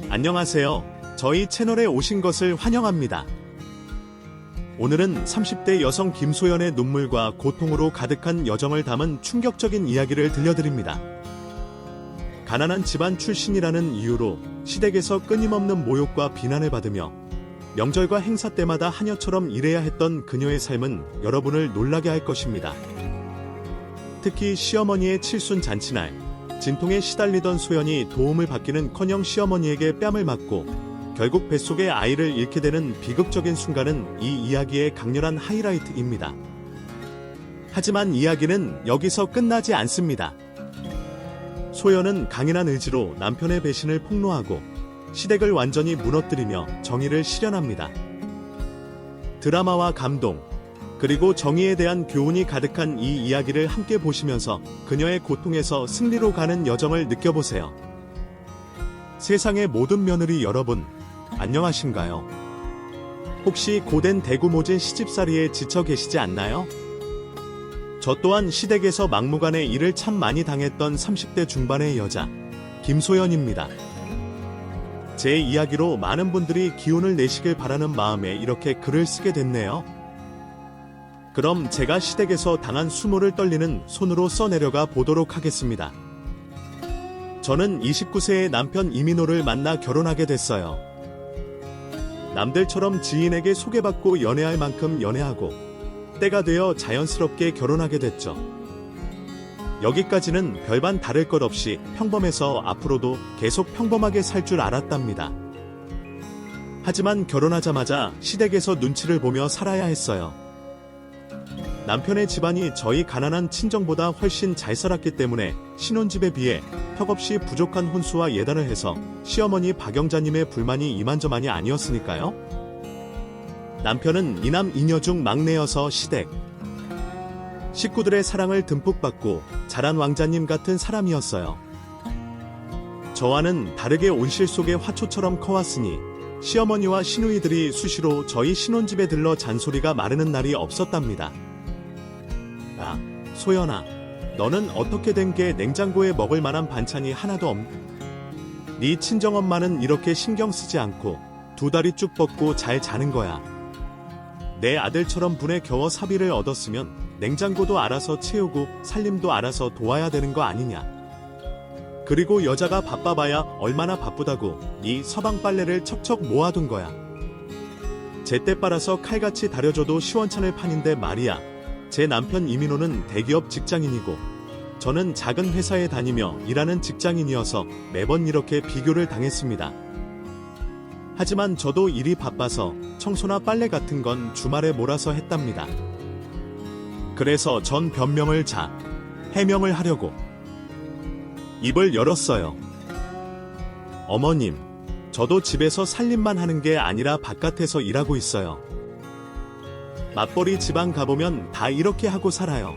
안녕하세요. 저희 채널에 오신 것을 환영합니다. 오늘은 30대 여성 김소연의 눈물과 고통으로 가득한 여정을 담은 충격적인 이야기를 들려드립니다. 가난한 집안 출신이라는 이유로 시댁에서 끊임없는 모욕과 비난을 받으며 명절과 행사 때마다 하녀처럼 일해야 했던 그녀의 삶은 여러분을 놀라게 할 것입니다. 특히 시어머니의 칠순 잔치날, 진통에 시달리던 소연이 도움을 받기는커녕 시어머니에게 뺨을 맞고 결국 뱃속의 아이를 잃게 되는 비극적인 순간은 이 이야기의 강렬한 하이라이트입니다. 하지만 이야기는 여기서 끝나지 않습니다. 소연은 강인한 의지로 남편의 배신을 폭로하고 시댁을 완전히 무너뜨리며 정의를 실현합니다. 드라마와 감동, 그리고 정의에 대한 교훈이 가득한 이 이야기를 함께 보시면서 그녀의 고통에서 승리로 가는 여정을 느껴보세요. 세상의 모든 며느리 여러분, 안녕하신가요? 혹시 고된 대구모진 시집살이에 지쳐 계시지 않나요? 저 또한 시댁에서 막무가내 일을 참 많이 당했던 30대 중반의 여자, 김소연입니다. 제 이야기로 많은 분들이 기운을 내시길 바라는 마음에 이렇게 글을 쓰게 됐네요. 그럼 제가 시댁에서 당한 수모를 떨리는 손으로 써내려가 보도록 하겠습니다. 저는 29세의 남편 이민호를 만나 결혼하게 됐어요. 남들처럼 지인에게 소개받고 연애할 만큼 연애하고 때가 되어 자연스럽게 결혼하게 됐죠. 여기까지는 별반 다를 것 없이 평범해서 앞으로도 계속 평범하게 살 줄 알았답니다. 하지만 결혼하자마자 시댁에서 눈치를 보며 살아야 했어요. 남편의 집안이 저희 가난한 친정보다 훨씬 잘 살았기 때문에 신혼집에 비해 턱없이 부족한 혼수와 예단을 해서 시어머니 박영자님의 불만이 이만저만이 아니었으니까요. 남편은 이남 이녀 중 막내여서 시댁 식구들의 사랑을 듬뿍 받고 자란 왕자님 같은 사람이었어요. 저와는 다르게 온실 속의 화초처럼 커왔으니 시어머니와 시누이들이 수시로 저희 신혼집에 들러 잔소리가 마르는 날이 없었답니다. 아, 소연아, 너는 어떻게 된 게 냉장고에 먹을 만한 반찬이 하나도 없니? 네 친정엄마는 이렇게 신경 쓰지 않고 두 다리 쭉 뻗고 잘 자는 거야. 내 아들처럼 분에 겨워 사비를 얻었으면 냉장고도 알아서 채우고 살림도 알아서 도와야 되는 거 아니냐. 그리고 여자가 바빠봐야 얼마나 바쁘다고 네 서방 빨래를 척척 모아둔 거야. 제때 빨아서 칼같이 다려줘도 시원찮을 판인데 말이야. 제 남편 이민호는 대기업 직장인이고 저는 작은 회사에 다니며 일하는 직장인이어서 매번 이렇게 비교를 당했습니다. 하지만 저도 일이 바빠서 청소나 빨래 같은 건 주말에 몰아서 했답니다. 그래서 전 변명을 해명을 하려고 입을 열었어요. 어머님, 저도 집에서 살림만 하는 게 아니라 바깥에서 일하고 있어요. 맞벌이 집안 가보면 다 이렇게 하고 살아요.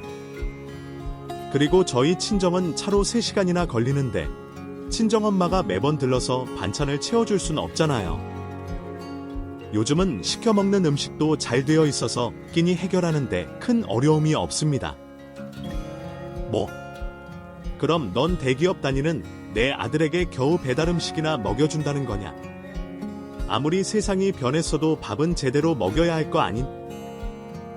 그리고 저희 친정은 차로 3시간이나 걸리는데 친정엄마가 매번 들러서 반찬을 채워줄 순 없잖아요. 요즘은 시켜 먹는 음식도 잘 되어 있어서 끼니 해결하는데 큰 어려움이 없습니다. 뭐? 그럼 넌 대기업 다니는 내 아들에게 겨우 배달 음식이나 먹여준다는 거냐? 아무리 세상이 변했어도 밥은 제대로 먹여야 할 거 아닌?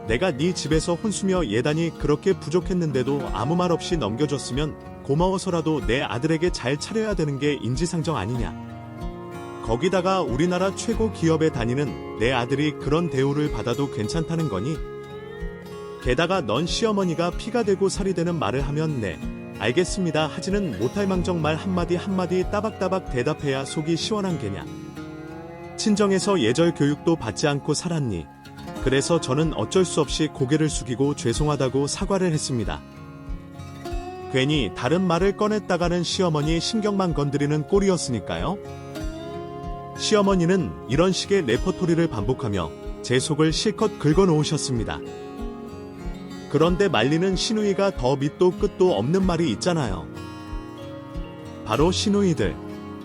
내가 네 집에서 혼수며 예단이 그렇게 부족했는데도 아무 말 없이 넘겨줬으면 고마워서라도 내 아들에게 잘 차려야 되는 게 인지상정 아니냐. 거기다가 우리나라 최고 기업에 다니는 내 아들이 그런 대우를 받아도 괜찮다는 거니? 게다가 넌 시어머니가 피가 되고 살이 되는 말을 하면 네, 알겠습니다 하지는 못할 망정 말 한마디 따박따박 대답해야 속이 시원한 게냐. 친정에서 예절 교육도 받지 않고 살았니? 그래서 저는 어쩔 수 없이 고개를 숙이고 죄송하다고 사과를 했습니다. 괜히 다른 말을 꺼냈다가는 시어머니 신경만 건드리는 꼴이었으니까요. 시어머니는 이런 식의 레퍼토리를 반복하며 제 속을 실컷 긁어놓으셨습니다. 그런데 말리는 시누이가 더 밑도 끝도 없는 말이 있잖아요. 바로 시누이들,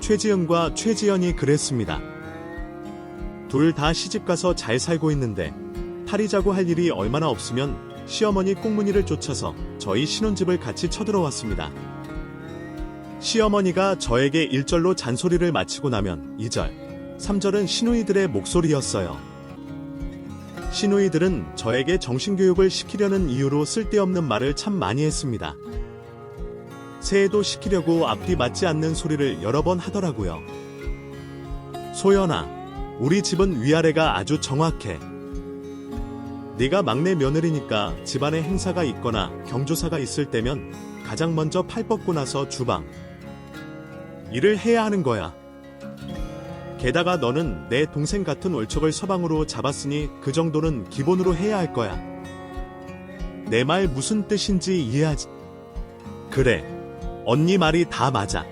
최지은과 최지연이 그랬습니다. 둘 다 시집가서 잘 살고 있는데 탈의자고 할 일이 얼마나 없으면 시어머니 꽁무니를 쫓아서 저희 신혼집을 같이 쳐들어왔습니다. 시어머니가 저에게 1절로 잔소리를 마치고 나면 2절, 3절은 시누이들의 목소리였어요. 시누이들은 저에게 정신교육을 시키려는 이유로 쓸데없는 말을 참 많이 했습니다. 새해도 시키려고 앞뒤 맞지 않는 소리를 여러 번 하더라고요. 소연아, 우리 집은 위아래가 아주 정확해. 네가 막내 며느리니까 집안에 행사가 있거나 경조사가 있을 때면 가장 먼저 팔 뻗고 나서 주방 일을 해야 하는 거야. 게다가 너는 내 동생 같은 월척을 서방으로 잡았으니 그 정도는 기본으로 해야 할 거야. 내 말 무슨 뜻인지 이해하지? 그래, 언니 말이 다 맞아.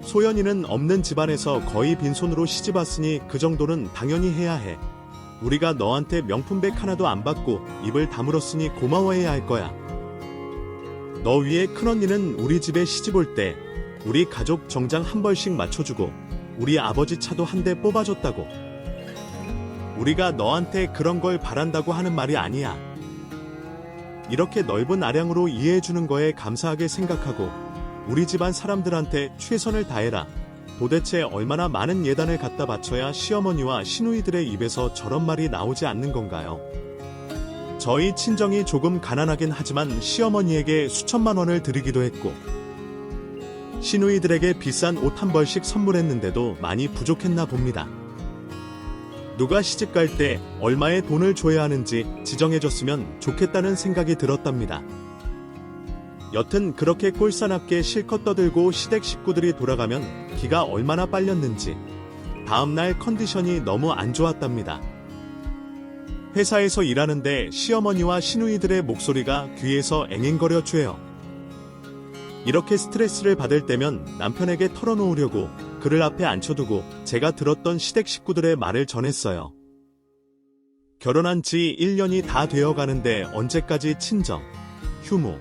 소연이는 없는 집안에서 거의 빈손으로 시집 왔으니 그 정도는 당연히 해야 해. 우리가 너한테 명품백 하나도 안 받고 입을 다물었으니 고마워해야 할 거야. 너 위에 큰언니는 우리 집에 시집 올 때 우리 가족 정장 한 벌씩 맞춰주고 우리 아버지 차도 한 대 뽑아줬다고. 우리가 너한테 그런 걸 바란다고 하는 말이 아니야. 이렇게 넓은 아량으로 이해해주는 거에 감사하게 생각하고 우리 집안 사람들한테 최선을 다해라. 도대체 얼마나 많은 예단을 갖다 바쳐야 시어머니와 시누이들의 입에서 저런 말이 나오지 않는 건가요? 저희 친정이 조금 가난하긴 하지만 시어머니에게 수천만 원을 드리기도 했고 시누이들에게 비싼 옷 한 벌씩 선물했는데도 많이 부족했나 봅니다. 누가 시집 갈 때 얼마의 돈을 줘야 하는지 지정해줬으면 좋겠다는 생각이 들었답니다. 여튼 그렇게 꼴사납게 실컷 떠들고 시댁 식구들이 돌아가면 기가 얼마나 빨렸는지 다음날 컨디션이 너무 안 좋았답니다. 회사에서 일하는데 시어머니와 시누이들의 목소리가 귀에서 앵앵거려 죄요. 이렇게 스트레스를 받을 때면 남편에게 털어놓으려고 그를 앞에 앉혀두고 제가 들었던 시댁 식구들의 말을 전했어요. 결혼한 지 1년이 다 되어가는데 언제까지 친정, 휴무,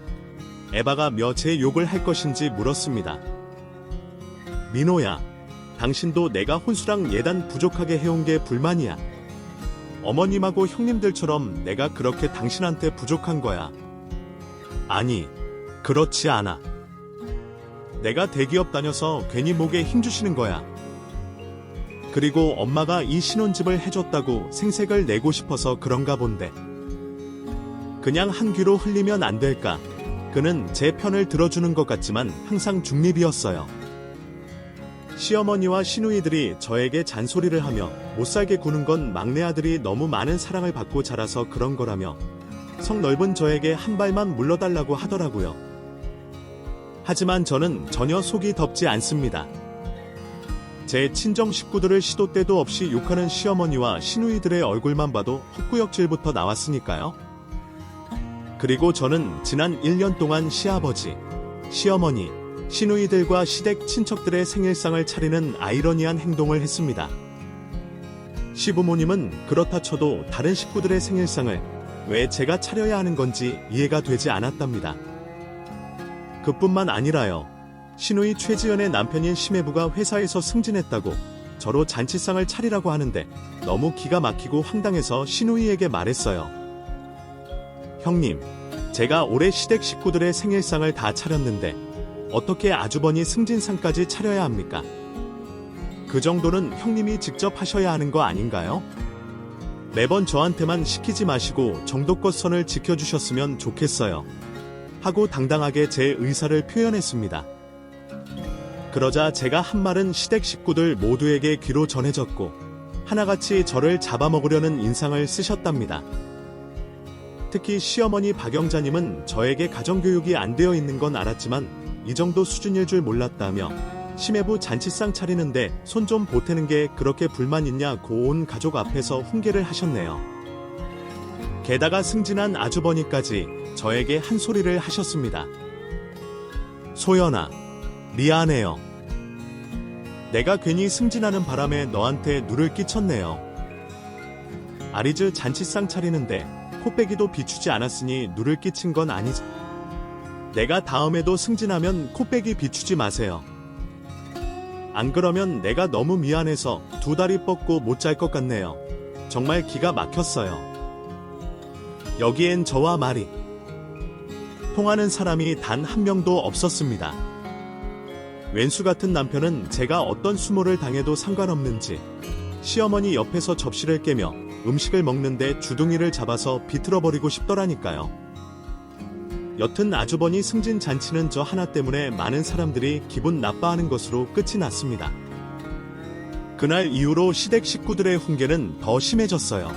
에바가 제 욕을 할 것인지 물었습니다. 민호야, 당신도 내가 혼수랑 예단 부족하게 해온 게 불만이야. 어머님하고 형님들처럼 내가 그렇게 당신한테 부족한 거야. 아니, 그렇지 않아. 내가 대기업 다녀서 괜히 목에 힘주시는 거야. 그리고 엄마가 이 신혼집을 해줬다고 생색을 내고 싶어서 그런가 본데. 그냥 한 귀로 흘리면 안 될까? 그는 제 편을 들어주는 것 같지만 항상 중립이었어요. 시어머니와 시누이들이 저에게 잔소리를 하며 못살게 구는 건 막내 아들이 너무 많은 사랑을 받고 자라서 그런 거라며 성 넓은 저에게 한 발만 물러달라고 하더라고요. 하지만 저는 전혀 속이 덥지 않습니다. 제 친정 식구들을 시도 때도 없이 욕하는 시어머니와 시누이들의 얼굴만 봐도 헛구역질부터 나왔으니까요. 그리고 저는 지난 1년 동안 시아버지, 시어머니, 시누이들과 시댁 친척들의 생일상을 차리는 아이러니한 행동을 했습니다. 시부모님은 그렇다 쳐도 다른 식구들의 생일상을 왜 제가 차려야 하는 건지 이해가 되지 않았답니다. 그뿐만 아니라요. 시누이 최지연의 남편인 심해부가 회사에서 승진했다고 저로 잔치상을 차리라고 하는데 너무 기가 막히고 황당해서 시누이에게 말했어요. 형님, 제가 올해 시댁 식구들의 생일상을 다 차렸는데 어떻게 아주버니 승진상까지 차려야 합니까? 그 정도는 형님이 직접 하셔야 하는 거 아닌가요? 매번 저한테만 시키지 마시고 정도껏 선을 지켜주셨으면 좋겠어요. 하고 당당하게 제 의사를 표현했습니다. 그러자 제가 한 말은 시댁 식구들 모두에게 귀로 전해졌고 하나같이 저를 잡아먹으려는 인상을 쓰셨답니다. 특히 시어머니 박영자님은 저에게 가정교육이 안 되어 있는 건 알았지만 이 정도 수준일 줄 몰랐다며 심해부 잔치상 차리는데 손 좀 보태는 게 그렇게 불만 있냐고 온 가족 앞에서 훈계를 하셨네요. 게다가 승진한 아주버니까지 저에게 한 소리를 하셨습니다. 소연아, 미안해요. 내가 괜히 승진하는 바람에 너한테 누를 끼쳤네요. 아리즈 잔치상 차리는데 코빼기도 비추지 않았으니 누를 끼친 건 아니지. 내가 다음에도 승진하면 코빼기 비추지 마세요. 안 그러면 내가 너무 미안해서 두 다리 뻗고 못 잘 것 같네요. 정말 기가 막혔어요. 여기엔 저와 말이 통하는 사람이 단 한 명도 없었습니다. 왼수 같은 남편은 제가 어떤 수모를 당해도 상관없는지 시어머니 옆에서 접시를 깨며 음식을 먹는데 주둥이를 잡아서 비틀어버리고 싶더라니까요. 여튼 아주버니 승진 잔치는 저 하나 때문에 많은 사람들이 기분 나빠하는 것으로 끝이 났습니다. 그날 이후로 시댁 식구들의 훈계는 더 심해졌어요.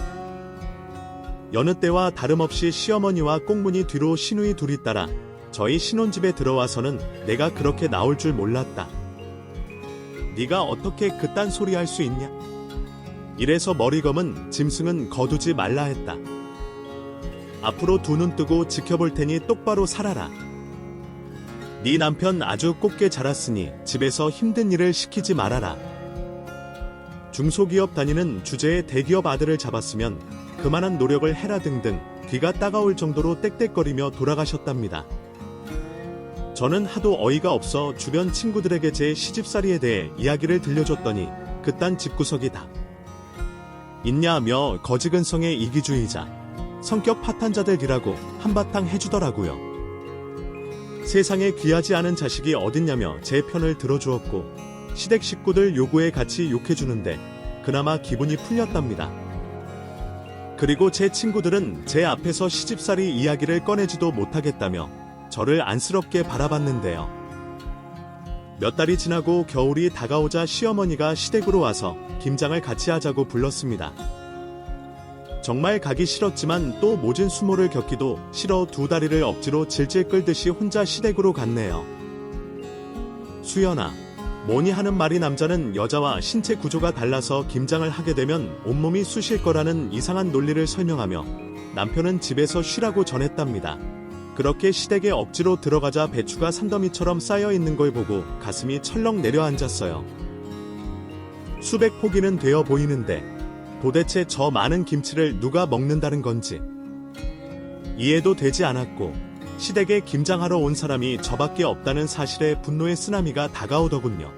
여느 때와 다름없이 시어머니와 꽁무니 뒤로 시누이 둘이 따라 저희 신혼집에 들어와서는 내가 그렇게 나올 줄 몰랐다. 네가 어떻게 그딴 소리 할 수 있냐? 이래서 머리 검은 짐승은 거두지 말라 했다. 앞으로 두 눈 뜨고 지켜볼 테니 똑바로 살아라. 네 남편 아주 곱게 자랐으니 집에서 힘든 일을 시키지 말아라. 중소기업 다니는 주제에 대기업 아들을 잡았으면 그만한 노력을 해라 등등 귀가 따가울 정도로 떽떽거리며 돌아가셨답니다. 저는 하도 어이가 없어 주변 친구들에게 제 시집살이에 대해 이야기를 들려줬더니 그딴 집구석이다 있냐며 거지근성의 이기주의자, 성격 파탄자들이라고 한바탕 해주더라고요. 세상에 귀하지 않은 자식이 어딨냐며 제 편을 들어주었고 시댁 식구들 요구에 같이 욕해주는데 그나마 기분이 풀렸답니다. 그리고 제 친구들은 제 앞에서 시집살이 이야기를 꺼내지도 못하겠다며 저를 안쓰럽게 바라봤는데요. 몇 달이 지나고 겨울이 다가오자 시어머니가 시댁으로 와서 김장을 같이 하자고 불렀습니다. 정말 가기 싫었지만 또 모진 수모를 겪기도 싫어 두 다리를 억지로 질질 끌듯이 혼자 시댁으로 갔네요. 수연아, 뭐니 하는 말이 남자는 여자와 신체 구조가 달라서 김장을 하게 되면 온몸이 쑤실 거라는 이상한 논리를 설명하며 남편은 집에서 쉬라고 전했답니다. 그렇게 시댁에 억지로 들어가자 배추가 산더미처럼 쌓여있는 걸 보고 가슴이 철렁 내려앉았어요. 수백 포기는 되어 보이는데 도대체 저 많은 김치를 누가 먹는다는 건지 이해도 되지 않았고 시댁에 김장하러 온 사람이 저밖에 없다는 사실에 분노의 쓰나미가 다가오더군요.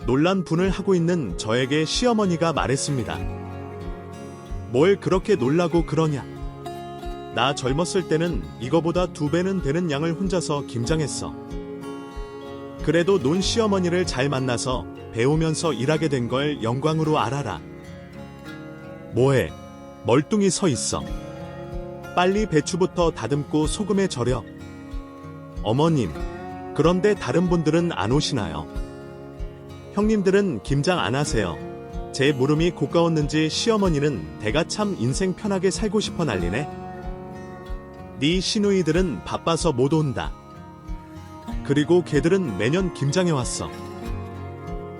놀란 분을 하고 있는 저에게 시어머니가 말했습니다. 뭘 그렇게 놀라고 그러냐? 나 젊었을 때는 이거보다 2배는 되는 양을 혼자서 김장했어. 그래도 논 시어머니를 잘 만나서 배우면서 일하게 된 걸 영광으로 알아라. 뭐해? 멀뚱히 서 있어. 빨리 배추부터 다듬고 소금에 절여. 어머님, 그런데 다른 분들은 안 오시나요? 형님들은 김장 안 하세요. 제 물음이 고가웠는지 시어머니는 대가 참 인생 편하게 살고 싶어 난리네. 네 시누이들은 바빠서 못 온다. 그리고 걔들은 매년 김장해 왔어.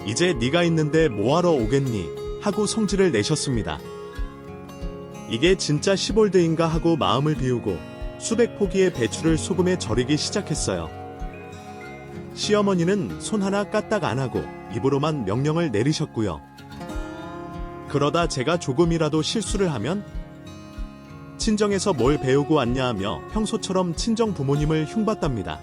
이제 네가 있는데 뭐하러 오겠니? 하고 성질을 내셨습니다. 이게 진짜 시볼드인가 하고 마음을 비우고 수백 포기의 배추를 소금에 절이기 시작했어요. 시어머니는 손 하나 까딱 안 하고 입으로만 명령을 내리셨고요. 그러다 제가 조금이라도 실수를 하면 친정에서 뭘 배우고 왔냐 하며 평소처럼 친정 부모님을 흉봤답니다.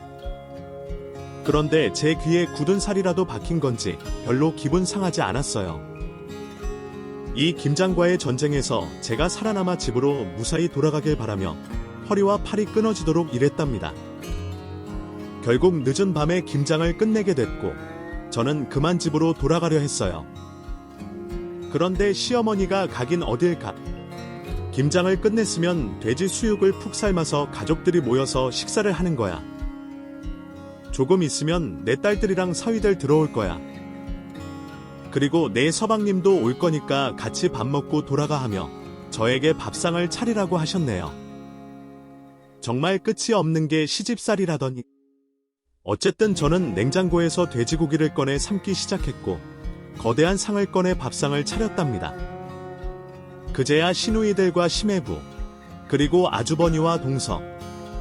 그런데 제 귀에 굳은 살이라도 박힌 건지 별로 기분 상하지 않았어요. 이 김장과의 전쟁에서 제가 살아남아 집으로 무사히 돌아가길 바라며 허리와 팔이 끊어지도록 일했답니다. 결국 늦은 밤에 김장을 끝내게 됐고 저는 그만 집으로 돌아가려 했어요. 그런데 시어머니가 가긴 어딜 가. 김장을 끝냈으면 돼지 수육을 푹 삶아서 가족들이 모여서 식사를 하는 거야. 조금 있으면 내 딸들이랑 사위들 들어올 거야. 그리고 내 서방님도 올 거니까 같이 밥 먹고 돌아가 하며 저에게 밥상을 차리라고 하셨네요. 정말 끝이 없는 게 시집살이라더니. 어쨌든 저는 냉장고에서 돼지고기를 꺼내 삶기 시작했고 거대한 상을 꺼내 밥상을 차렸답니다. 그제야 시누이들과 시매부, 그리고 아주버니와 동서,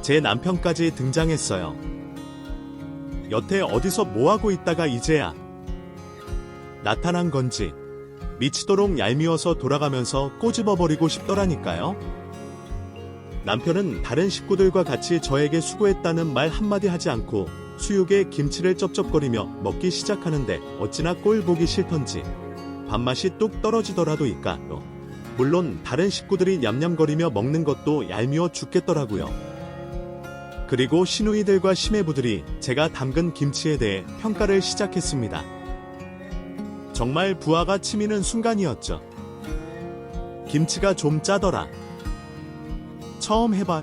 제 남편까지 등장했어요. 여태 어디서 뭐하고 있다가 이제야 나타난 건지 미치도록 얄미워서 돌아가면서 꼬집어버리고 싶더라니까요. 남편은 다른 식구들과 같이 저에게 수고했다는 말 한마디 하지 않고 수육에 김치를 쩝쩝거리며 먹기 시작하는데 어찌나 꼴 보기 싫던지 밥맛이 뚝 떨어지더라도 이까요. 물론 다른 식구들이 냠냠거리며 먹는 것도 얄미워 죽겠더라고요. 그리고 시누이들과 시매부들이 제가 담근 김치에 대해 평가를 시작했습니다. 정말 부하가 치미는 순간이었죠. 김치가 좀 짜더라. 처음 해봐.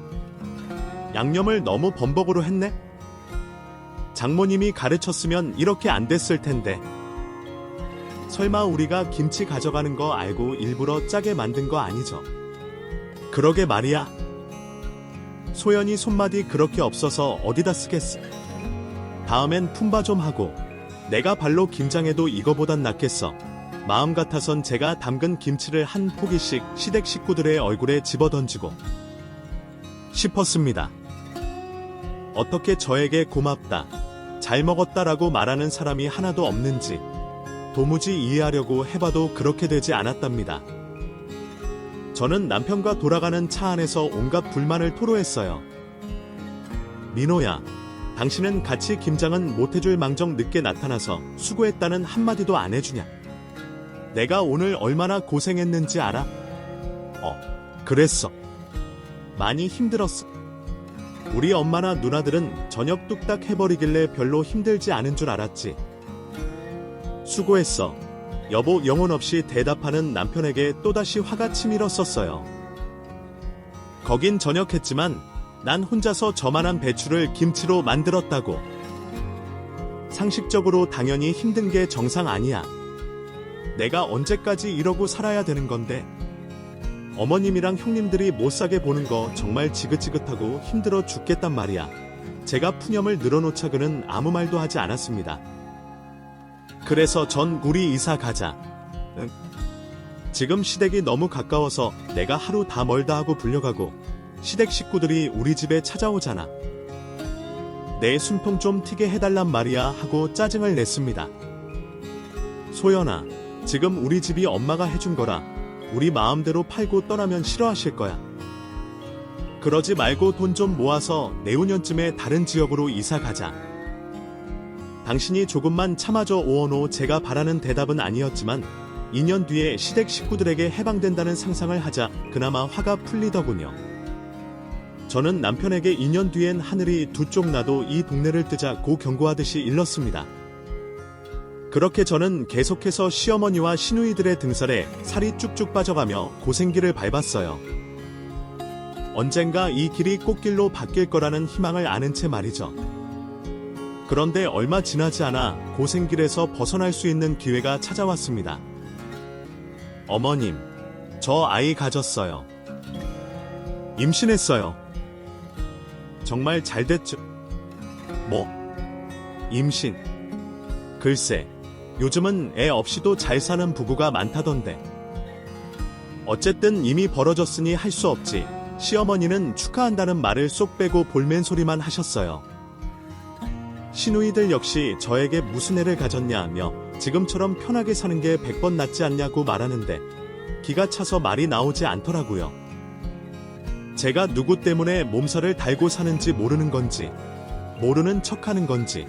양념을 너무 범벅으로 했네? 장모님이 가르쳤으면 이렇게 안 됐을 텐데. 설마 우리가 김치 가져가는 거 알고 일부러 짜게 만든 거 아니죠? 그러게 말이야. 소연이 손맛이 그렇게 없어서 어디다 쓰겠어. 다음엔 품바 좀 하고 내가 발로 김장해도 이거보단 낫겠어. 마음 같아선 제가 담근 김치를 한 포기씩 시댁 식구들의 얼굴에 집어던지고 싶었습니다. 어떻게 저에게 고맙다, 잘 먹었다라고 말하는 사람이 하나도 없는지 도무지 이해하려고 해봐도 그렇게 되지 않았답니다. 저는 남편과 돌아가는 차 안에서 온갖 불만을 토로했어요. 민호야, 당신은 같이 김장은 못해줄 망정 늦게 나타나서 수고했다는 한마디도 안 해주냐? 내가 오늘 얼마나 고생했는지 알아? 그랬어. 많이 힘들었어. 우리 엄마나 누나들은 저녁 뚝딱 해버리길래 별로 힘들지 않은 줄 알았지. 수고했어. 여보 영혼 없이 대답하는 남편에게 또다시 화가 치밀었었어요. 거긴 전역했지만 난 혼자서 저만한 배추를 김치로 만들었다고. 상식적으로 당연히 힘든 게 정상 아니야. 내가 언제까지 이러고 살아야 되는 건데. 어머님이랑 형님들이 못 사게 보는 거 정말 지긋지긋하고 힘들어 죽겠단 말이야. 제가 푸념을 늘어놓자 그는 아무 말도 하지 않았습니다. 그래서 전 우리 이사 가자. 응? 지금 시댁이 너무 가까워서 내가 하루 다 멀다 하고 불려가고 시댁 식구들이 우리 집에 찾아오잖아. 내 숨통 좀 튀게 해달란 말이야 하고 짜증을 냈습니다. 소연아, 지금 우리 집이 엄마가 해준 거라 우리 마음대로 팔고 떠나면 싫어하실 거야. 그러지 말고 돈 좀 모아서 내후년쯤에 다른 지역으로 이사 가자. 당신이 조금만 참아줘 오원호. 제가 바라는 대답은 아니었지만 2년 뒤에 시댁 식구들에게 해방된다는 상상을 하자 그나마 화가 풀리더군요. 저는 남편에게 2년 뒤엔 하늘이 두 쪽 나도 이 동네를 뜨자고 경고하듯이 일렀습니다. 그렇게 저는 계속해서 시어머니와 시누이들의 등살에 살이 쭉쭉 빠져가며 고생길을 밟았어요. 언젠가 이 길이 꽃길로 바뀔 거라는 희망을 아는 채 말이죠. 그런데 얼마 지나지 않아 고생길에서 벗어날 수 있는 기회가 찾아왔습니다. 어머님, 저 아이 가졌어요. 임신했어요. 정말 잘 됐죠? 뭐? 임신? 글쎄, 요즘은 애 없이도 잘 사는 부부가 많다던데. 어쨌든 이미 벌어졌으니 할 수 없지. 시어머니는 축하한다는 말을 쏙 빼고 볼멘 소리만 하셨어요. 시누이들 역시 저에게 무슨 애를 가졌냐며 지금처럼 편하게 사는 게 100번 낫지 않냐고 말하는데 기가 차서 말이 나오지 않더라고요. 제가 누구 때문에 몸살을 달고 사는지 모르는 건지, 모르는 척하는 건지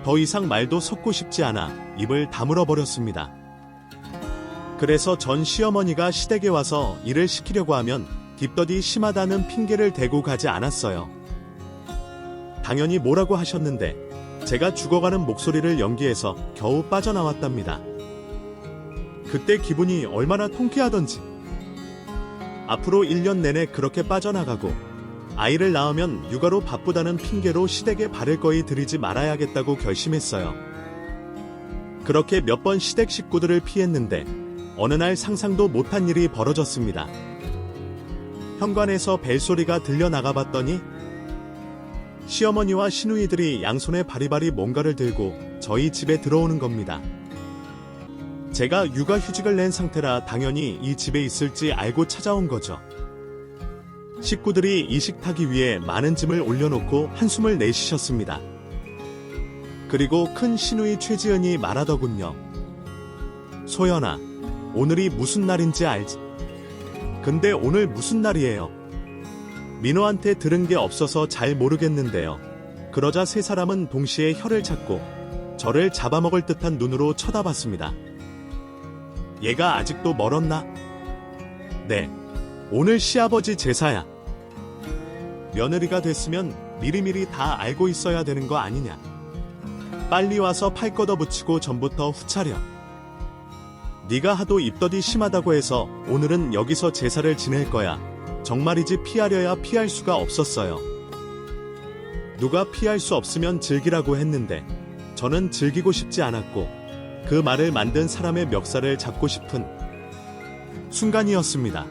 더 이상 말도 섞고 싶지 않아 입을 다물어 버렸습니다. 그래서 전 시어머니가 시댁에 와서 일을 시키려고 하면 딥더디 심하다는 핑계를 대고 가지 않았어요. 당연히 뭐라고 하셨는데 제가 죽어가는 목소리를 연기해서 겨우 빠져나왔답니다. 그때 기분이 얼마나 통쾌하던지. 앞으로 1년 내내 그렇게 빠져나가고 아이를 낳으면 육아로 바쁘다는 핑계로 시댁에 발을 거의 들이지 말아야겠다고 결심했어요. 그렇게 몇 번 시댁 식구들을 피했는데 어느 날 상상도 못한 일이 벌어졌습니다. 현관에서 벨소리가 들려나가 봤더니 시어머니와 시누이들이 양손에 바리바리 뭔가를 들고 저희 집에 들어오는 겁니다. 제가 육아휴직을 낸 상태라 당연히 이 집에 있을지 알고 찾아온 거죠. 식구들이 이 식탁이 위에 많은 짐을 올려놓고 한숨을 내쉬셨습니다. 그리고 큰 시누이 최지은이 말하더군요. 소연아, 오늘이 무슨 날인지 알지? 근데 오늘 무슨 날이에요? 민호한테 들은 게 없어서 잘 모르겠는데요. 그러자 세 사람은 동시에 혀를 찾고 저를 잡아먹을 듯한 눈으로 쳐다봤습니다. 얘가 아직도 멀었나? 네, 오늘 시아버지 제사야. 며느리가 됐으면 미리미리 다 알고 있어야 되는 거 아니냐. 빨리 와서 팔 걷어붙이고 전부터 후차려. 네가 하도 입덧이 심하다고 해서 오늘은 여기서 제사를 지낼 거야. 정말이지 피하려야 피할 수가 없었어요. 누가 피할 수 없으면 즐기라고 했는데 저는 즐기고 싶지 않았고 그 말을 만든 사람의 멱살을 잡고 싶은 순간이었습니다.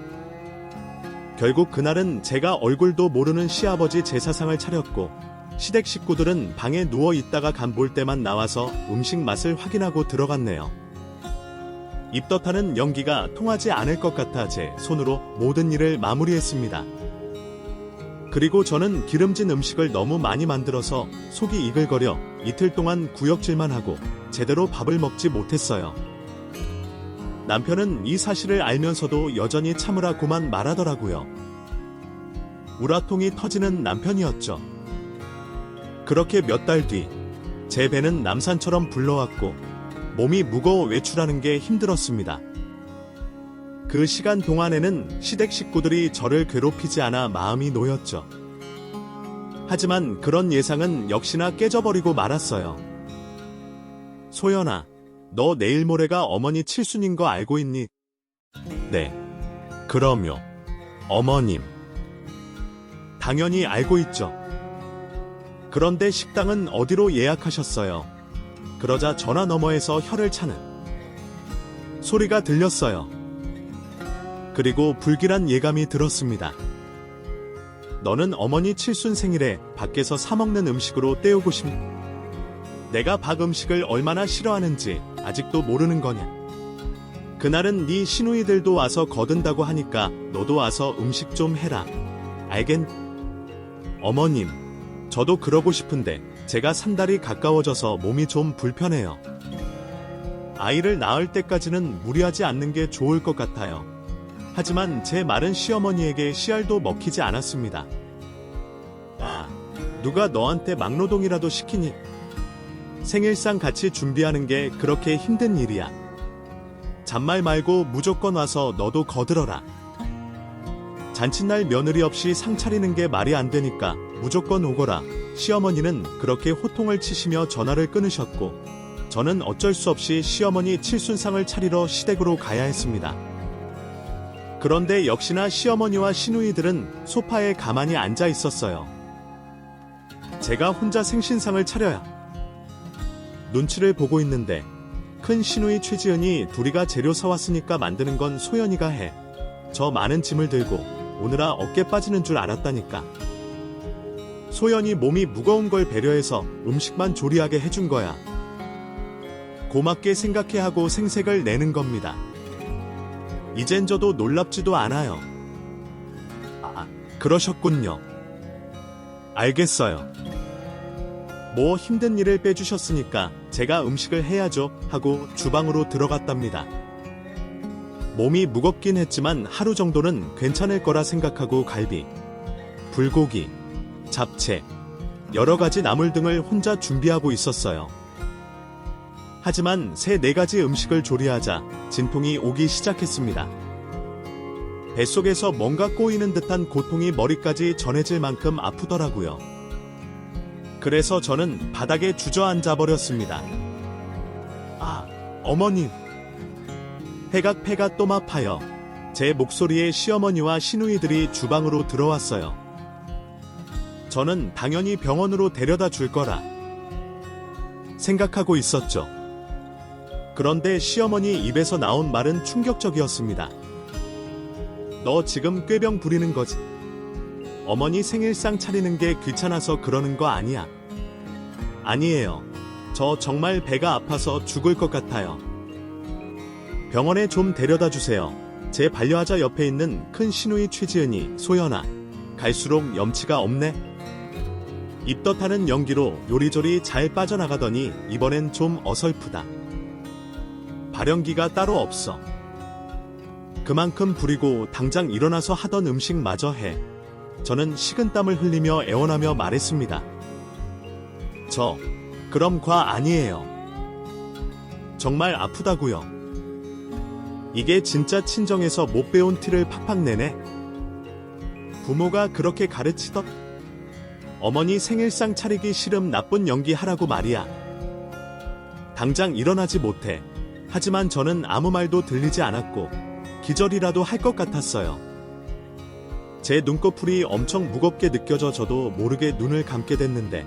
결국 그날은 제가 얼굴도 모르는 시아버지 제사상을 차렸고 시댁 식구들은 방에 누워 있다가 간 볼 때만 나와서 음식 맛을 확인하고 들어갔네요. 입덧하는 연기가 통하지 않을 것 같아 제 손으로 모든 일을 마무리했습니다. 그리고 저는 기름진 음식을 너무 많이 만들어서 속이 이글거려 이틀 동안 구역질만 하고 제대로 밥을 먹지 못했어요. 남편은 이 사실을 알면서도 여전히 참으라고만 말하더라고요. 우라통이 터지는 남편이었죠. 그렇게 몇 달 뒤 제 배는 남산처럼 불러왔고 몸이 무거워 외출하는 게 힘들었습니다. 그 시간 동안에는 시댁 식구들이 저를 괴롭히지 않아 마음이 놓였죠. 하지만 그런 예상은 역시나 깨져버리고 말았어요. 소연아, 너 내일 모레가 어머니 칠순인 거 알고 있니? 네. 그럼요. 어머님. 당연히 알고 있죠. 그런데 식당은 어디로 예약하셨어요? 그러자 전화 너머에서 혀를 차는 소리가 들렸어요. 그리고 불길한 예감이 들었습니다. 너는 어머니 칠순 생일에 밖에서 사먹는 음식으로 때우고 싶니? 내가 박 음식을 얼마나 싫어하는지 아직도 모르는 거냐? 그날은 네 시누이들도 와서 거둔다고 하니까 너도 와서 음식 좀 해라. 알겠? 어머님, 저도 그러고 싶은데 제가 산 달이 가까워져서 몸이 좀 불편해요. 아이를 낳을 때까지는 무리하지 않는 게 좋을 것 같아요. 하지만 제 말은 시어머니에게 씨알도 먹히지 않았습니다. 아, 누가 너한테 막노동이라도 시키니? 생일상 같이 준비하는 게 그렇게 힘든 일이야. 잔말 말고 무조건 와서 너도 거들어라. 잔칫날 며느리 없이 상 차리는 게 말이 안 되니까 무조건 오거라. 시어머니는 그렇게 호통을 치시며 전화를 끊으셨고 저는 어쩔 수 없이 시어머니 칠순상을 차리러 시댁으로 가야 했습니다. 그런데 역시나 시어머니와 시누이들은 소파에 가만히 앉아 있었어요. 제가 혼자 생신상을 차려야 눈치를 보고 있는데 큰 시누이 최지은이 둘이가 재료 사왔으니까 만드는 건 소연이가 해. 저 많은 짐을 들고 오느라 어깨 빠지는 줄 알았다니까. 소연이 몸이 무거운 걸 배려해서 음식만 조리하게 해준 거야. 고맙게 생각해 하고 생색을 내는 겁니다. 이젠 저도 놀랍지도 않아요. 아, 그러셨군요. 알겠어요. 뭐 힘든 일을 빼주셨으니까 제가 음식을 해야죠 하고 주방으로 들어갔답니다. 몸이 무겁긴 했지만 하루 정도는 괜찮을 거라 생각하고 갈비, 불고기, 잡채, 여러 가지 나물 등을 혼자 준비하고 있었어요. 하지만 3-4가지 음식을 조리하자 진통이 오기 시작했습니다. 뱃속에서 뭔가 꼬이는 듯한 고통이 머리까지 전해질 만큼 아프더라고요. 그래서 저는 바닥에 주저앉아 버렸습니다. 아, 어머님. 폐가 또 아파요. 제 목소리에 시어머니와 시누이들이 주방으로 들어왔어요. 저는 당연히 병원으로 데려다 줄 거라 생각하고 있었죠. 그런데 시어머니 입에서 나온 말은 충격적이었습니다. 너 지금 꾀병 부리는 거지? 어머니 생일상 차리는 게 귀찮아서 그러는 거 아니야. 아니에요. 저 정말 배가 아파서 죽을 것 같아요. 병원에 좀 데려다 주세요. 제 반려하자 옆에 있는 큰 시누이 최지은이 소연아, 갈수록 염치가 없네. 입덧하는 연기로 요리조리 잘 빠져나가더니 이번엔 좀 어설프다. 발연기가 따로 없어. 그만큼 부리고 당장 일어나서 하던 음식마저 해. 저는 식은땀을 흘리며 애원하며 말했습니다. 그럼 과 아니에요. 정말 아프다고요. 이게 진짜 친정에서 못 배운 티를 팍팍 내네. 부모가 그렇게 가르치던? 어머니 생일상 차리기 싫음 나쁜 연기 하라고 말이야. 당장 일어나지 못해. 하지만 저는 아무 말도 들리지 않았고 기절이라도 할 것 같았어요. 제 눈꺼풀이 엄청 무겁게 느껴져 저도 모르게 눈을 감게 됐는데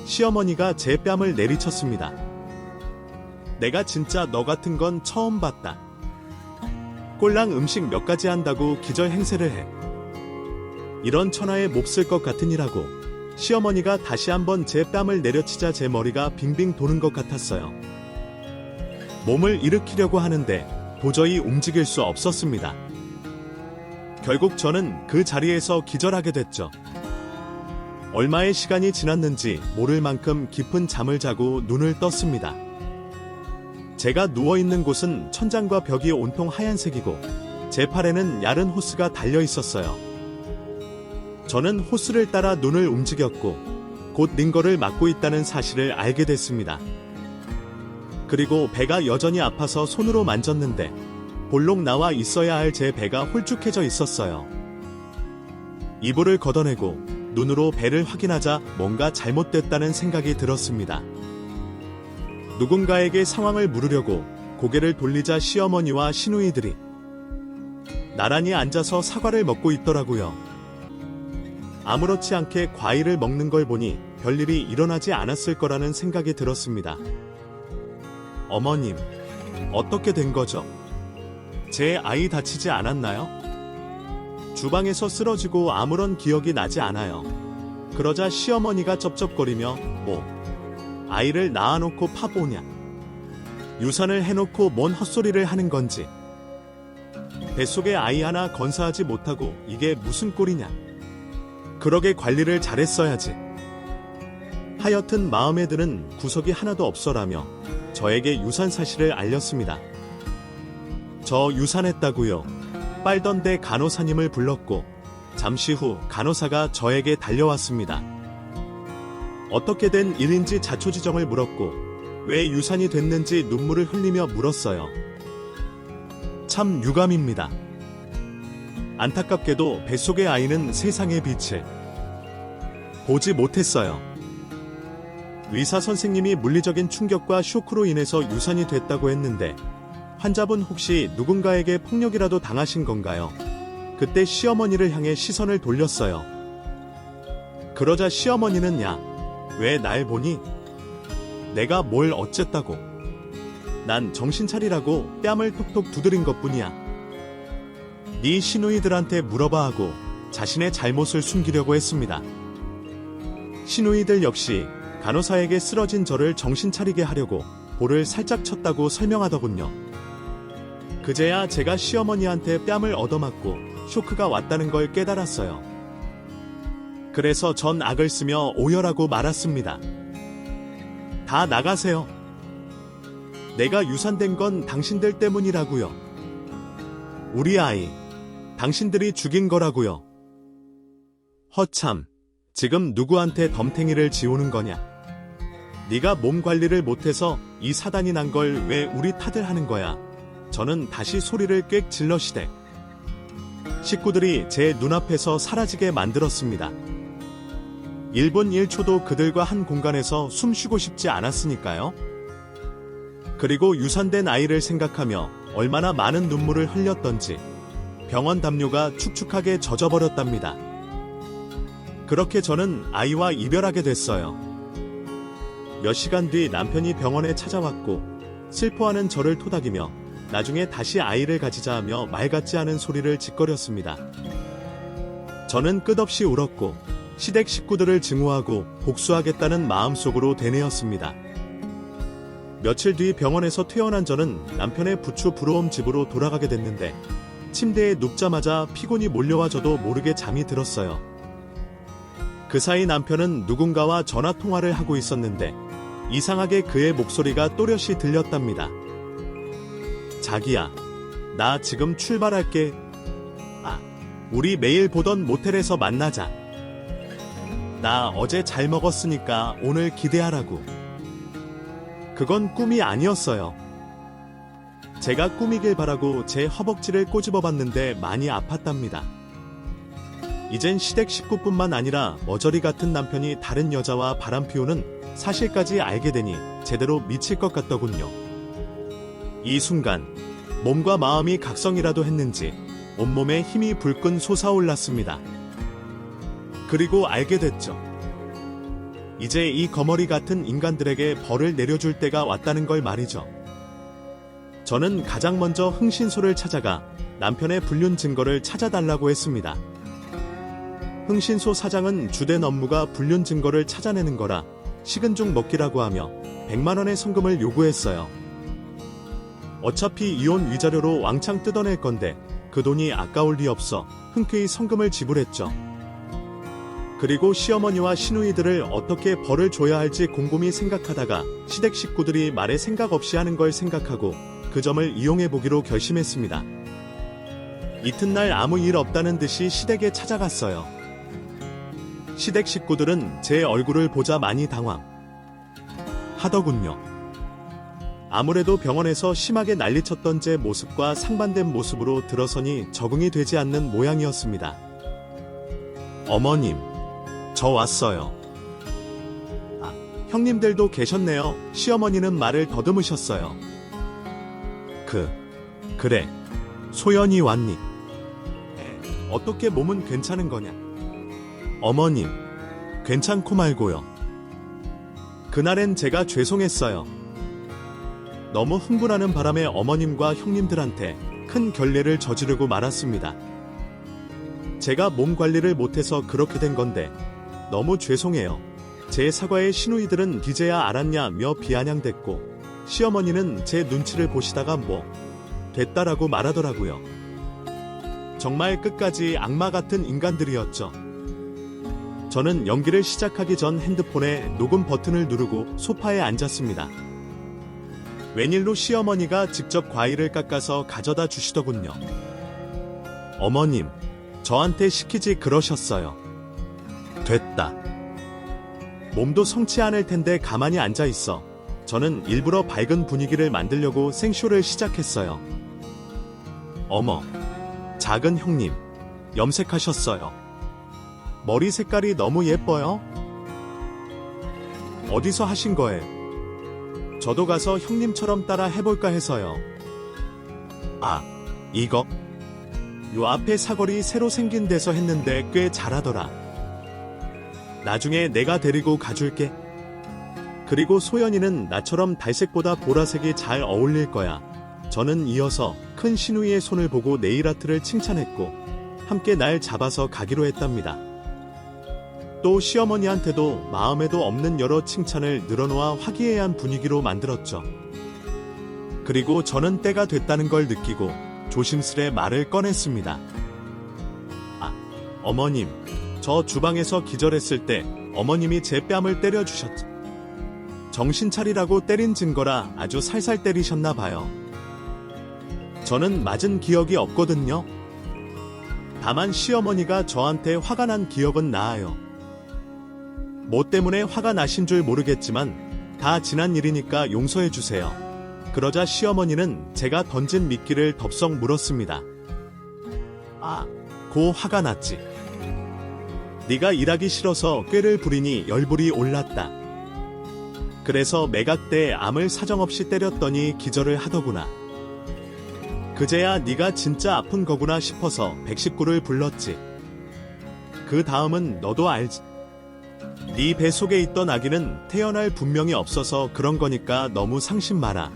시어머니가 제 뺨을 내리쳤습니다. 내가 진짜 너 같은 건 처음 봤다. 꼴랑 음식 몇 가지 한다고 기절 행세를 해. 이런 천하에 몹쓸 것 같으니라고. 시어머니가 다시 한번 제 뺨을 내려치자 제 머리가 빙빙 도는 것 같았어요. 몸을 일으키려고 하는데 도저히 움직일 수 없었습니다. 결국 저는 그 자리에서 기절하게 됐죠. 얼마의 시간이 지났는지 모를 만큼 깊은 잠을 자고 눈을 떴습니다. 제가 누워있는 곳은 천장과 벽이 온통 하얀색이고 제 팔에는 얇은 호스가 달려 있었어요. 저는 호스를 따라 눈을 움직였고 곧 링거를 맞고 있다는 사실을 알게 됐습니다. 그리고 배가 여전히 아파서 손으로 만졌는데 볼록 나와 있어야 할 제 배가 홀쭉해져 있었어요. 이불을 걷어내고 눈으로 배를 확인하자 뭔가 잘못됐다는 생각이 들었습니다. 누군가에게 상황을 물으려고 고개를 돌리자 시어머니와 시누이들이 나란히 앉아서 사과를 먹고 있더라고요. 아무렇지 않게 과일을 먹는 걸 보니 별일이 일어나지 않았을 거라는 생각이 들었습니다. 어머님, 어떻게 된 거죠? 제 아이 다치지 않았나요? 주방에서 쓰러지고 아무런 기억이 나지 않아요. 그러자 시어머니가 쩝쩝거리며 아이를 낳아놓고 파보냐. 유산을 해놓고 뭔 헛소리를 하는 건지. 뱃속에 아이 하나 건사하지 못하고 이게 무슨 꼴이냐. 그러게 관리를 잘했어야지. 하여튼 마음에 드는 구석이 하나도 없어라며 저에게 유산 사실을 알렸습니다. 저 유산했다고요. 빨던데 간호사님을 불렀고 잠시 후 간호사가 저에게 달려왔습니다. 어떻게 된 일인지 자초지정을 물었고 왜 유산이 됐는지 눈물을 흘리며 물었어요. 참 유감입니다. 안타깝게도 뱃속의 아이는 세상의 빛을 보지 못했어요. 의사 선생님이 물리적인 충격과 쇼크로 인해서 유산이 됐다고 했는데 환자분 혹시 누군가에게 폭력이라도 당하신 건가요? 그때 시어머니를 향해 시선을 돌렸어요. 그러자 시어머니는 야, 왜 날 보니? 내가 뭘 어쨌다고? 난 정신 차리라고 뺨을 톡톡 두드린 것뿐이야. 네 시누이들한테 물어봐 하고 자신의 잘못을 숨기려고 했습니다. 시누이들 역시 간호사에게 쓰러진 저를 정신 차리게 하려고 볼을 살짝 쳤다고 설명하더군요. 그제야 제가 시어머니한테 뺨을 얻어맞고 쇼크가 왔다는 걸 깨달았어요. 그래서 전 악을 쓰며 오열하고 말았습니다. 다 나가세요. 내가 유산된 건 당신들 때문이라고요. 우리 아이, 당신들이 죽인 거라고요. 허참, 지금 누구한테 덤탱이를 지우는 거냐? 네가 몸 관리를 못해서 이 사단이 난 걸 왜 우리 탓을 하는 거야? 저는 다시 소리를 꽥 질러시대. 식구들이 제 눈앞에서 사라지게 만들었습니다. 1분 1초도 그들과 한 공간에서 숨 쉬고 싶지 않았으니까요. 그리고 유산된 아이를 생각하며 얼마나 많은 눈물을 흘렸던지 병원 담요가 축축하게 젖어버렸답니다. 그렇게 저는 아이와 이별하게 됐어요. 몇 시간 뒤 남편이 병원에 찾아왔고 슬퍼하는 저를 토닥이며 나중에 다시 아이를 가지자 하며 말 같지 않은 소리를 짓거렸습니다. 저는 끝없이 울었고 시댁 식구들을 증오하고 복수하겠다는 마음속으로 되뇌었습니다. 며칠 뒤 병원에서 퇴원한 저는 남편의 부추 부러움 집으로 돌아가게 됐는데 침대에 눕자마자 피곤이 몰려와 저도 모르게 잠이 들었어요. 그 사이 남편은 누군가와 전화통화를 하고 있었는데 이상하게 그의 목소리가 또렷이 들렸답니다. 자기야, 나 지금 출발할게. 우리 매일 보던 모텔에서 만나자. 나 어제 잘 먹었으니까 오늘 기대하라고. 그건 꿈이 아니었어요. 제가 꿈이길 바라고 제 허벅지를 꼬집어 봤는데 많이 아팠답니다. 이젠 시댁 식구뿐만 아니라 머저리 같은 남편이 다른 여자와 바람 피우는 사실까지 알게 되니 제대로 미칠 것 같더군요. 이 순간 몸과 마음이 각성이라도 했는지 온몸에 힘이 불끈 솟아올랐습니다. 그리고 알게 됐죠. 이제 이 거머리 같은 인간들에게 벌을 내려줄 때가 왔다는 걸 말이죠. 저는 가장 먼저 흥신소를 찾아가 남편의 불륜 증거를 찾아달라고 했습니다. 흥신소 사장은 주된 업무가 불륜 증거를 찾아내는 거라 식은 죽 먹기라고 하며 100만 원의 성금을 요구했어요. 어차피 이혼 위자료로 왕창 뜯어낼 건데 그 돈이 아까울 리 없어 흔쾌히 성금을 지불했죠. 그리고 시어머니와 시누이들을 어떻게 벌을 줘야 할지 곰곰이 생각하다가 시댁 식구들이 말에 생각 없이 하는 걸 생각하고 그 점을 이용해보기로 결심했습니다. 이튿날 아무 일 없다는 듯이 시댁에 찾아갔어요. 시댁 식구들은 제 얼굴을 보자 많이 당황하더군요. 아무래도 병원에서 심하게 난리쳤던 제 모습과 상반된 모습으로 들어서니 적응이 되지 않는 모양이었습니다. 어머님, 저 왔어요. 아, 형님들도 계셨네요. 시어머니는 말을 더듬으셨어요. 그래. 소연이 왔니? 어떻게 몸은 괜찮은 거냐? 어머님, 괜찮고 말고요. 그날엔 제가 죄송했어요. 너무 흥분하는 바람에 어머님과 형님들한테 큰 결례를 저지르고 말았습니다. 제가 몸 관리를 못해서 그렇게 된 건데 너무 죄송해요. 제 사과에 시누이들은 이제야 알았냐며 비아냥댔고 시어머니는 제 눈치를 보시다가 뭐 됐다라고 말하더라고요. 정말 끝까지 악마 같은 인간들이었죠. 저는 연기를 시작하기 전 핸드폰에 녹음 버튼을 누르고 소파에 앉았습니다. 웬일로 시어머니가 직접 과일을 깎아서 가져다 주시더군요. 어머님, 저한테 시키지 그러셨어요. 됐다. 몸도 성치 않을 텐데 가만히 앉아 있어. 저는 일부러 밝은 분위기를 만들려고 생쇼를 시작했어요. 어머, 작은 형님, 염색하셨어요. 머리 색깔이 너무 예뻐요. 어디서 하신 거예요? 저도 가서 형님처럼 따라 해볼까 해서요. 아, 이거? 요 앞에 사거리 새로 생긴 데서 했는데 꽤 잘하더라. 나중에 내가 데리고 가줄게. 그리고 소연이는 나처럼 달색보다 보라색이 잘 어울릴 거야. 저는 이어서 큰 시누이의 손을 보고 네일아트를 칭찬했고 함께 날 잡아서 가기로 했답니다. 또 시어머니한테도 마음에도 없는 여러 칭찬을 늘어놓아 화기애애한 분위기로 만들었죠. 그리고 저는 때가 됐다는 걸 느끼고 조심스레 말을 꺼냈습니다. 아, 어머님, 저 주방에서 기절했을 때 어머님이 제 뺨을 때려주셨죠. 정신 차리라고 때린 증거라 아주 살살 때리셨나 봐요. 저는 맞은 기억이 없거든요. 다만 시어머니가 저한테 화가 난 기억은 나아요. 뭐 때문에 화가 나신 줄 모르겠지만 다 지난 일이니까 용서해 주세요. 그러자 시어머니는 제가 던진 미끼를 덥석 물었습니다. 아, 고 화가 났지. 네가 일하기 싫어서 꾀를 부리니 열불이 올랐다. 그래서 매각대에 암을 사정없이 때렸더니 기절을 하더구나. 그제야 네가 진짜 아픈 거구나 싶어서 119를 불렀지. 그 다음은 너도 알지. 네 뱃속에 있던 아기는 태어날 분명이 없어서 그런 거니까 너무 상심 마라.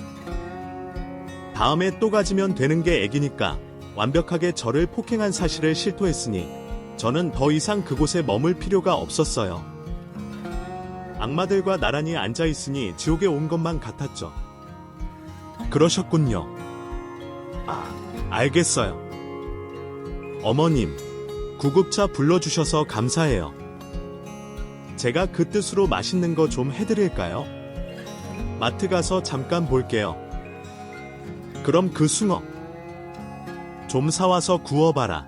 다음에 또 가지면 되는 게 애기니까. 완벽하게 저를 폭행한 사실을 실토했으니 저는 더 이상 그곳에 머물 필요가 없었어요. 악마들과 나란히 앉아있으니 지옥에 온 것만 같았죠. 그러셨군요. 아, 알겠어요. 어머님, 구급차 불러주셔서 감사해요. 제가 그 뜻으로 맛있는 거 좀 해드릴까요? 마트 가서 잠깐 볼게요. 그럼 그 숭어 좀 사와서 구워봐라.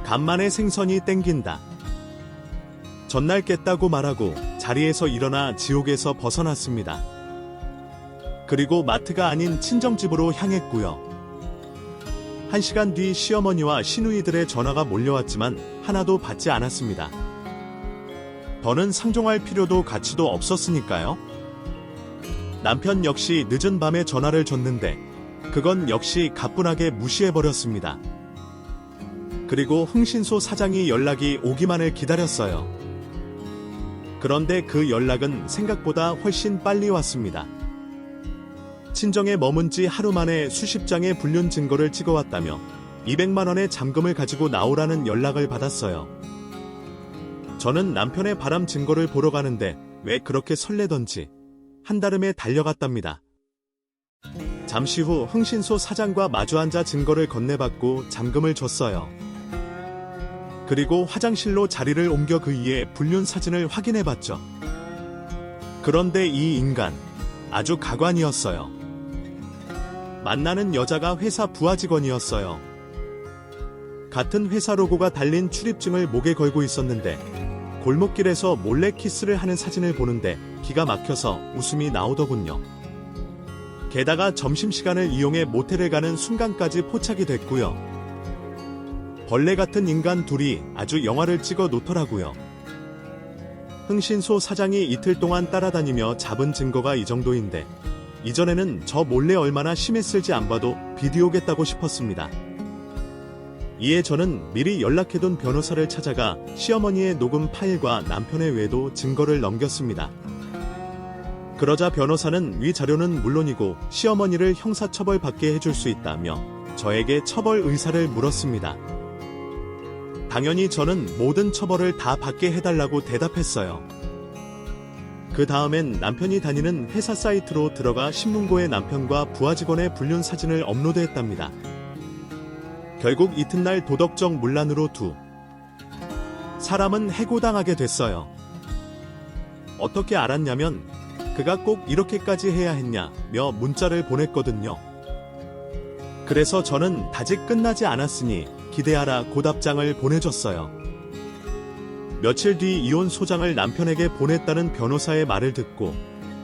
간만에 생선이 땡긴다. 전날 깼다고 말하고 자리에서 일어나 지옥에서 벗어났습니다. 그리고 마트가 아닌 친정집으로 향했고요. 1시간 뒤 시어머니와 시누이들의 전화가 몰려왔지만 하나도 받지 않았습니다. 더는 상종할 필요도 가치도 없었으니까요. 남편 역시 늦은 밤에 전화를 줬는데 그건 역시 가뿐하게 무시해버렸습니다. 그리고 흥신소 사장이 연락이 오기만을 기다렸어요. 그런데 그 연락은 생각보다 훨씬 빨리 왔습니다. 친정에 머문 지 하루 만에 수십 장의 불륜 증거를 찍어왔다며 200만 원의 잠금을 가지고 나오라는 연락을 받았어요. 저는 남편의 바람 증거를 보러 가는데 왜 그렇게 설레던지 한달음에 달려갔답니다. 잠시 후 흥신소 사장과 마주 앉아 증거를 건네받고 잠금을 줬어요. 그리고 화장실로 자리를 옮겨 그 이에 불륜 사진을 확인해봤죠. 그런데 이 인간 아주 가관이었어요. 만나는 여자가 회사 부하 직원이었어요. 같은 회사 로고가 달린 출입증을 목에 걸고 있었는데 골목길에서 몰래 키스를 하는 사진을 보는데 기가 막혀서 웃음이 나오더군요. 게다가 점심시간을 이용해 모텔을 가는 순간까지 포착이 됐고요. 벌레 같은 인간 둘이 아주 영화를 찍어 놓더라고요. 흥신소 사장이 이틀 동안 따라다니며 잡은 증거가 이 정도인데 이전에는 저 몰래 얼마나 심했을지 안 봐도 비디오겠다고 싶었습니다. 이에 저는 미리 연락해둔 변호사를 찾아가 시어머니의 녹음 파일과 남편의 외도 증거를 넘겼습니다. 그러자 변호사는 위 자료는 물론이고 시어머니를 형사처벌받게 해줄 수 있다며 저에게 처벌 의사를 물었습니다. 당연히 저는 모든 처벌을 다 받게 해달라고 대답했어요. 그 다음엔 남편이 다니는 회사 사이트로 들어가 신문고에 남편과 부하 직원의 불륜 사진을 업로드했답니다. 결국 이튿날 도덕적 문란으로 사람은 해고당하게 됐어요. 어떻게 알았냐면 그가 꼭 이렇게까지 해야 했냐며 문자를 보냈거든요. 그래서 저는 아직 끝나지 않았으니 기대하라 고답장을 보내줬어요. 며칠 뒤 이혼 소장을 남편에게 보냈다는 변호사의 말을 듣고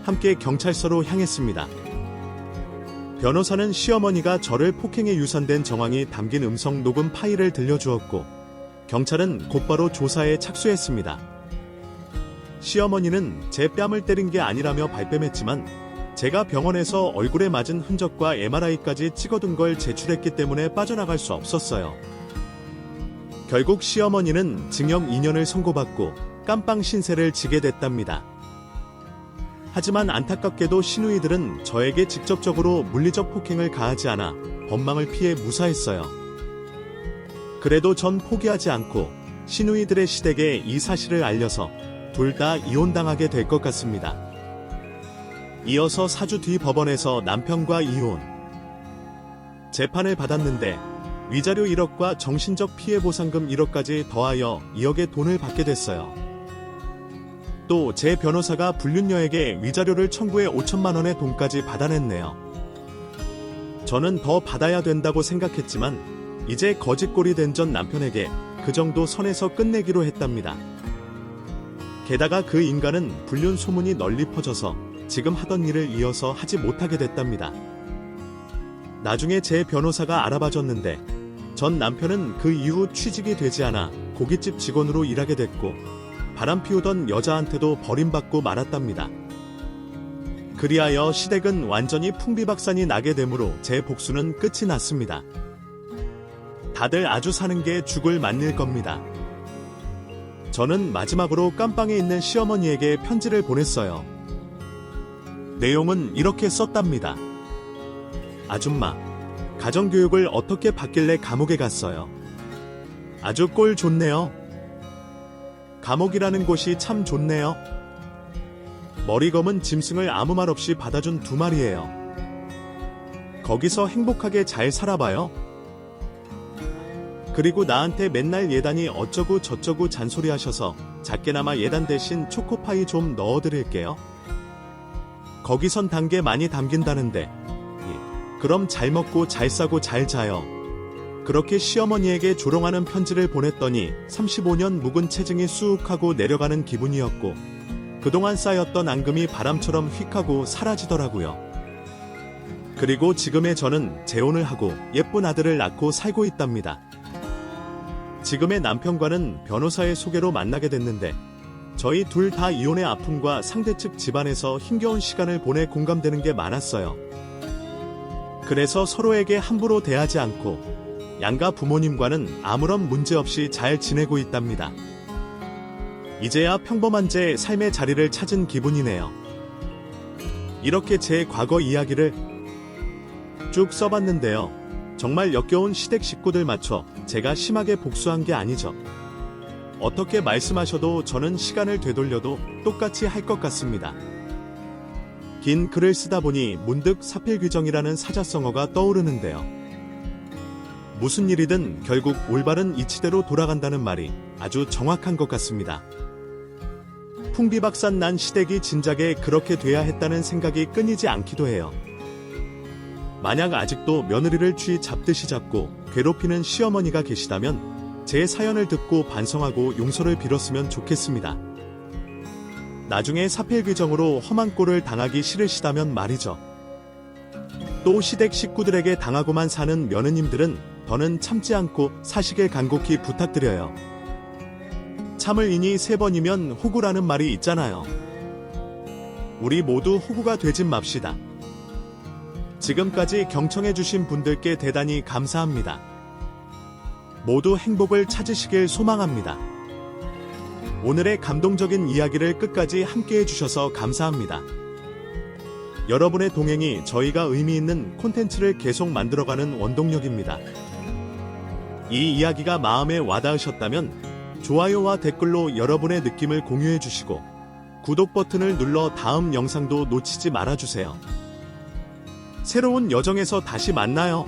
함께 경찰서로 향했습니다. 변호사는 시어머니가 저를 폭행에 유산된 정황이 담긴 음성 녹음 파일을 들려주었고 경찰은 곧바로 조사에 착수했습니다. 시어머니는 제 뺨을 때린 게 아니라며 발뺌했지만 제가 병원에서 얼굴에 맞은 흔적과 MRI까지 찍어둔 걸 제출했기 때문에 빠져나갈 수 없었어요. 결국 시어머니는 징역 2년을 선고받고 깜빵 신세를 지게 됐답니다. 하지만 안타깝게도 시누이들은 저에게 직접적으로 물리적 폭행을 가하지 않아 법망을 피해 무사했어요. 그래도 전 포기하지 않고 시누이들의 시댁에 이 사실을 알려서 둘 다 이혼당하게 될 것 같습니다. 이어서 4주 뒤 법원에서 남편과 이혼. 재판을 받았는데 위자료 1억과 정신적 피해 보상금 1억까지 더하여 2억의 돈을 받게 됐어요. 또 제 변호사가 불륜녀에게 위자료를 청구해 5천만 원의 돈까지 받아냈네요. 저는 더 받아야 된다고 생각했지만 이제 거짓골이 된 전 남편에게 그 정도 선에서 끝내기로 했답니다. 게다가 그 인간은 불륜 소문이 널리 퍼져서 지금 하던 일을 이어서 하지 못하게 됐답니다. 나중에 제 변호사가 알아봐줬는데 전 남편은 그 이후 취직이 되지 않아 고깃집 직원으로 일하게 됐고 바람 피우던 여자한테도 버림받고 말았답니다. 그리하여 시댁은 완전히 풍비박산이 나게 되므로 제 복수는 끝이 났습니다. 다들 아주 사는 게 죽을 만일 겁니다. 저는 마지막으로 깜빵에 있는 시어머니에게 편지를 보냈어요. 내용은 이렇게 썼답니다. 아줌마, 가정교육을 어떻게 받길래 감옥에 갔어요? 아주 꼴 좋네요. 감옥이라는 곳이 참 좋네요. 머리 검은 짐승을 아무 말 없이 받아준 2마리예요. 거기서 행복하게 잘 살아봐요. 그리고 나한테 맨날 예단이 어쩌고 저쩌고 잔소리하셔서 작게나마 예단 대신 초코파이 좀 넣어드릴게요. 거기선 단 게 많이 담긴다는데 그럼 잘 먹고 잘 싸고 잘 자요. 그렇게 시어머니에게 조롱하는 편지를 보냈더니 35년 묵은 체증이 쑥 하고 내려가는 기분이었고 그동안 쌓였던 앙금이 바람처럼 휙 하고 사라지더라고요. 그리고 지금의 저는 재혼을 하고 예쁜 아들을 낳고 살고 있답니다. 지금의 남편과는 변호사의 소개로 만나게 됐는데 저희 둘 다 이혼의 아픔과 상대측 집안에서 힘겨운 시간을 보내 공감되는 게 많았어요. 그래서 서로에게 함부로 대하지 않고 양가 부모님과는 아무런 문제 없이 잘 지내고 있답니다. 이제야 평범한 제 삶의 자리를 찾은 기분이네요. 이렇게 제 과거 이야기를 쭉 써봤는데요. 정말 역겨운 시댁 식구들 맞춰 제가 심하게 복수한 게 아니죠. 어떻게 말씀하셔도 저는 시간을 되돌려도 똑같이 할 것 같습니다. 긴 글을 쓰다 보니 문득 사필귀정이라는 사자성어가 떠오르는데요. 무슨 일이든 결국 올바른 이치대로 돌아간다는 말이 아주 정확한 것 같습니다. 풍비박산 난 시댁이 진작에 그렇게 돼야 했다는 생각이 끊이지 않기도 해요. 만약 아직도 며느리를 쥐 잡듯이 잡고 괴롭히는 시어머니가 계시다면 제 사연을 듣고 반성하고 용서를 빌었으면 좋겠습니다. 나중에 사필귀정으로 험한 꼴을 당하기 싫으시다면 말이죠. 또 시댁 식구들에게 당하고만 사는 며느님들은 더는 참지 않고 사시길 간곡히 부탁드려요. 참을 인이 3번이면 호구라는 말이 있잖아요. 우리 모두 호구가 되진 맙시다. 지금까지 경청해주신 분들께 대단히 감사합니다. 모두 행복을 찾으시길 소망합니다. 오늘의 감동적인 이야기를 끝까지 함께 해주셔서 감사합니다. 여러분의 동행이 저희가 의미 있는 콘텐츠를 계속 만들어가는 원동력입니다. 이 이야기가 마음에 와닿으셨다면 좋아요와 댓글로 여러분의 느낌을 공유해주시고 구독 버튼을 눌러 다음 영상도 놓치지 말아주세요. 새로운 여정에서 다시 만나요.